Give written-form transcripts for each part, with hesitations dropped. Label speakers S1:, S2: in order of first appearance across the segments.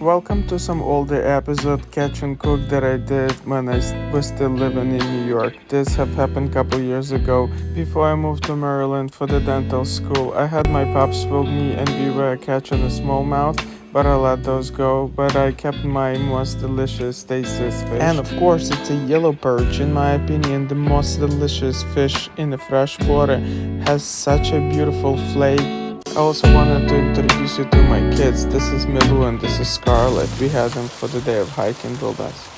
S1: welcome to some older episode Catch and Cook that I did when I was still living in New York. This have happened a couple years ago. Before I moved to Maryland for the dental school, I had my pups with me and we were catching a smallmouth, but I let those go. But I kept my most delicious, tastiest fish. And of course, it's a yellow perch. In my opinion, the most delicious fish in the fresh water has such a beautiful flake. I also wanted to introduce you to my kids. This is Milu and this is Scarlett. We had them for the day of hiking with us.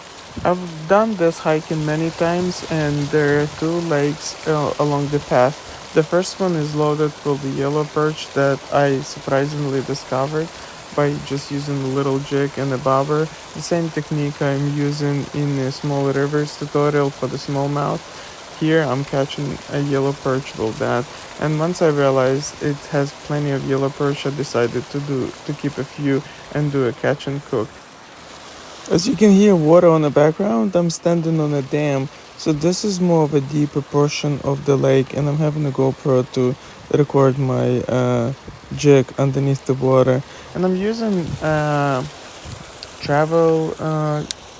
S1: I've done this hiking many times and there are two lakes along the path. The first one is loaded with the yellow perch that I surprisingly discovered by just using a little jig and a bobber. The same technique I'm using in a small rivers tutorial for the smallmouth. Here I'm catching a yellow perch with that, and once I realized it has plenty of yellow perch, I decided to keep a few and do a catch and cook. As you can hear water on the background, I'm standing on a dam, so this is more of a deeper portion of the lake, and I'm having a GoPro to record my jig underneath the water, and I'm using travel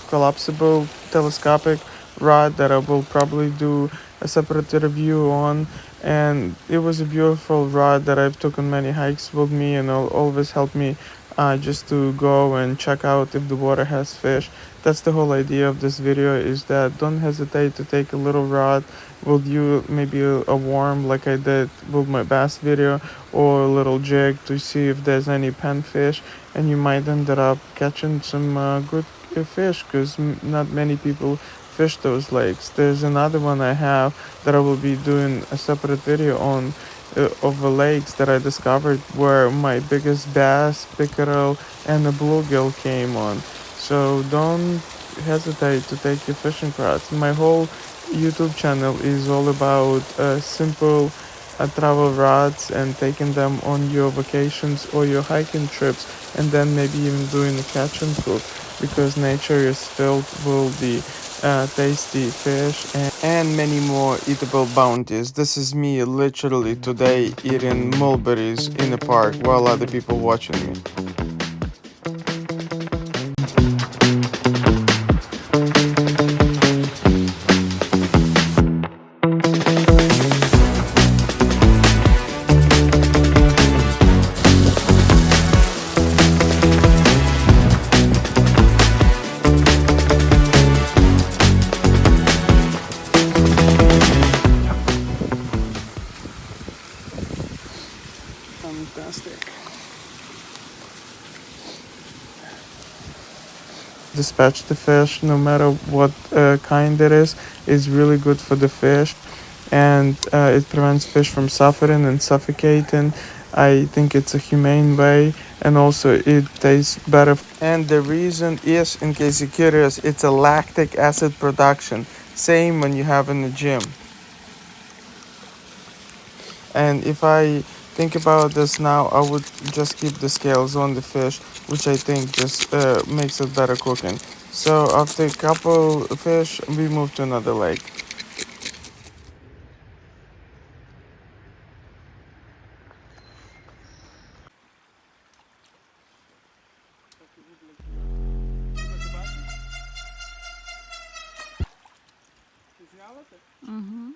S1: collapsible telescopic rod that I will probably do a separate review on. And it was a beautiful rod that I've taken many hikes with me and always helped me just to go and check out if the water has fish. That's the whole idea of this video, is that don't hesitate to take a little rod with you, maybe a worm like I did with my bass video, or a little jig to see if there's any panfish, and you might end up catching some good fish because not many people fish those lakes. There's another one I have that I will be doing a separate video on of the lakes that I discovered where my biggest bass, pickerel, and a bluegill came on. So don't hesitate to take your fishing rods. My whole YouTube channel is all about simple travel rods and taking them on your vacations or your hiking trips, and then maybe even doing a catch and cook, because nature is filled with the tasty fish and many more eatable bounties. This is me literally today eating mulberries in a park while other people watching me. Fantastic. Dispatch the fish, no matter what kind it is really good for the fish, and it prevents fish from suffering and suffocating. I think it's a humane way, and also it tastes better. And the reason is, in case you're curious, it's a lactic acid production, same when you have in the gym. And if I think about this now, I would just keep the scales on the fish, which I think just makes it better cooking. So after a couple fish, we move to another lake.
S2: Угу.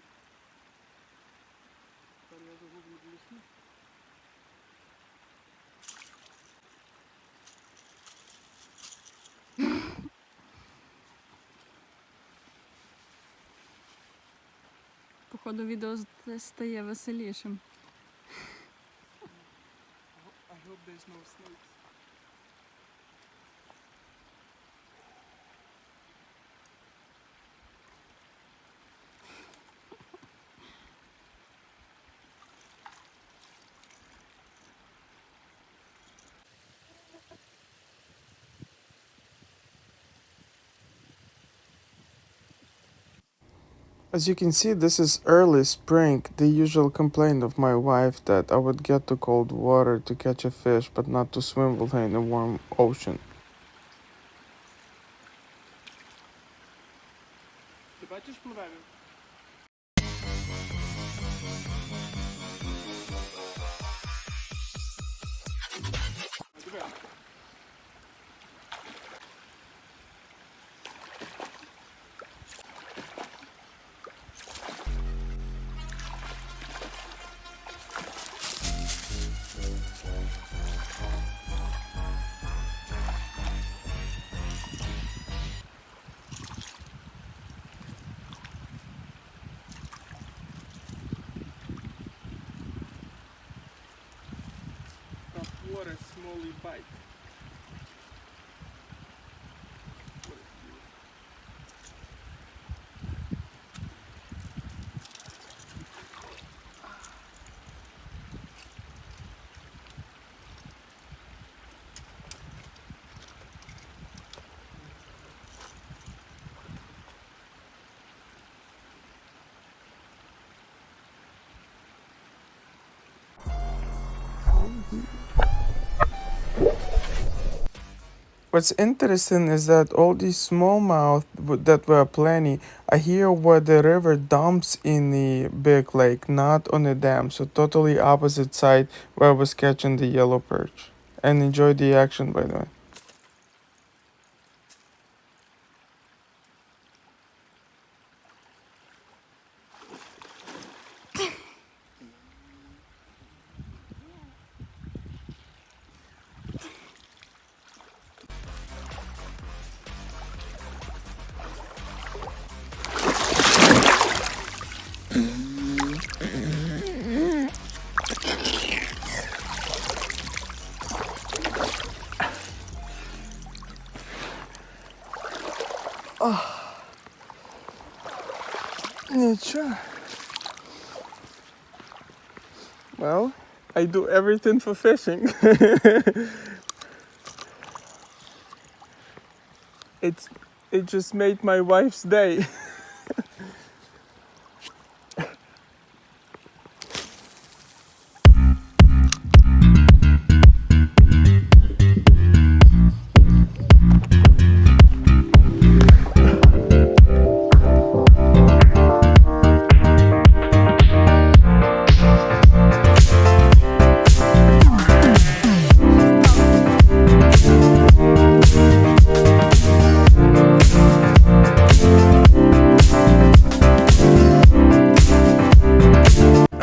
S2: Походу відео стає веселішим.
S1: I hope there's no snakes. As you can see, this is early spring. The usual complaint of my wife that I would get to cold water to catch a fish, but not to swim with her in a warm ocean. Ти бачиш пливе? water slowly bite. What's interesting is that all these smallmouth that were plenty are here where the river dumps in the big lake, not on the dam, so totally opposite side where I was catching the yellow perch. And enjoy the action, by the way. Nічого. Well, I do everything for fishing. It just made my wife's day.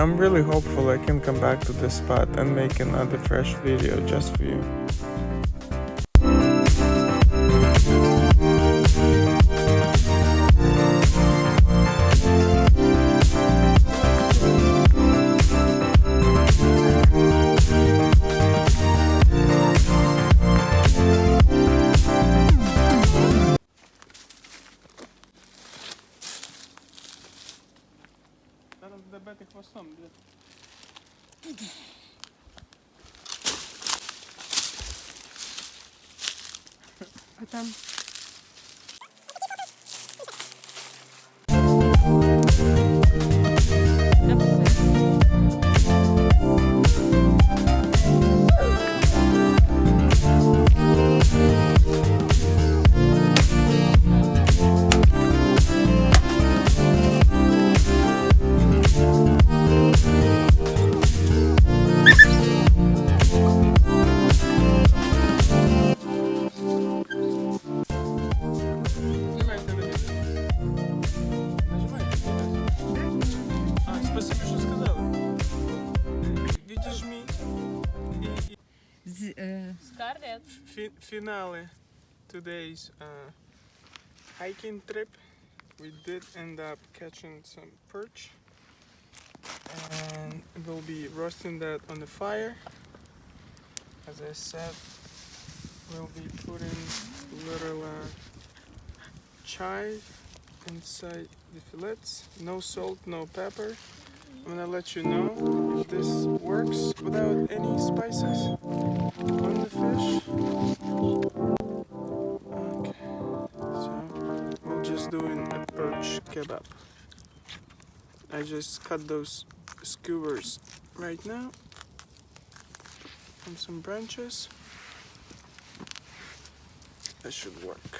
S1: I'm really hopeful I can come back to this spot and make another fresh video just for you.
S2: А там
S1: Спасибо, що сказали. Відіжмі.
S2: Scarlett.
S1: Finale today's hiking trip. We did end up catching some perch, and we'll be roasting that on the fire. As I said, we'll be putting little chive inside the fillets. No salt, no pepper. I'm gonna let you know if this works without any spices on the fish. Okay, so we're just doing a perch kebab. I just cut those skewers right now from some branches. That should work.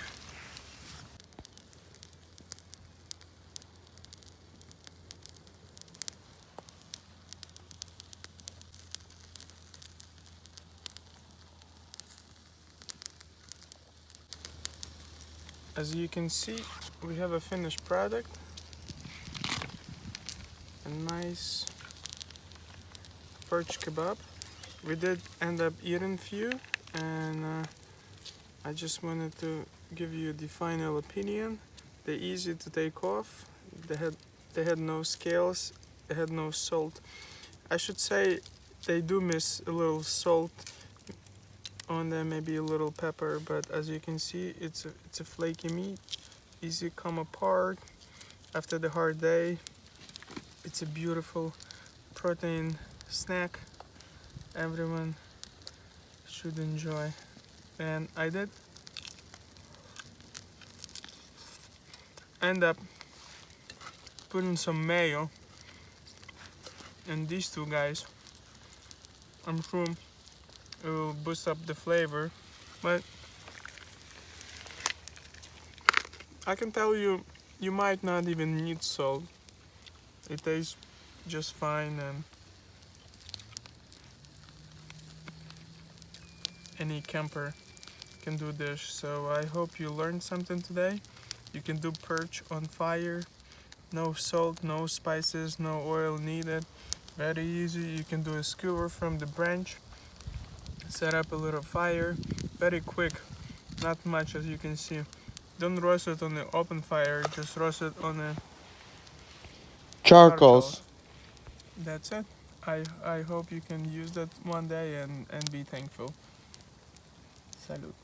S1: As you can see, we have a finished product. A nice perch kebab. We did end up eating few, and I just wanted to give you the final opinion. They're easy to take off. They had no scales. They had no salt. I should say they do miss a little salt On there maybe a little pepper, but as you can see, it's a flaky meat, easy to come apart after the hard day. It's a beautiful protein snack everyone should enjoy, and I did end up putting some mayo in these two guys. I'm sure it will boost up the flavor, but I can tell you, you might not even need salt. It tastes just fine, and any camper can do this. So I hope you learned something today. You can do perch on fire. No salt, no spices, no oil needed. Very easy. You can do a skewer from the branch. Set up a little fire. Very quick. Not much, as you can see. Don't roast it on the open fire. Just roast it on the charcoal. That's it. I hope you can use that one day and be thankful. Salud.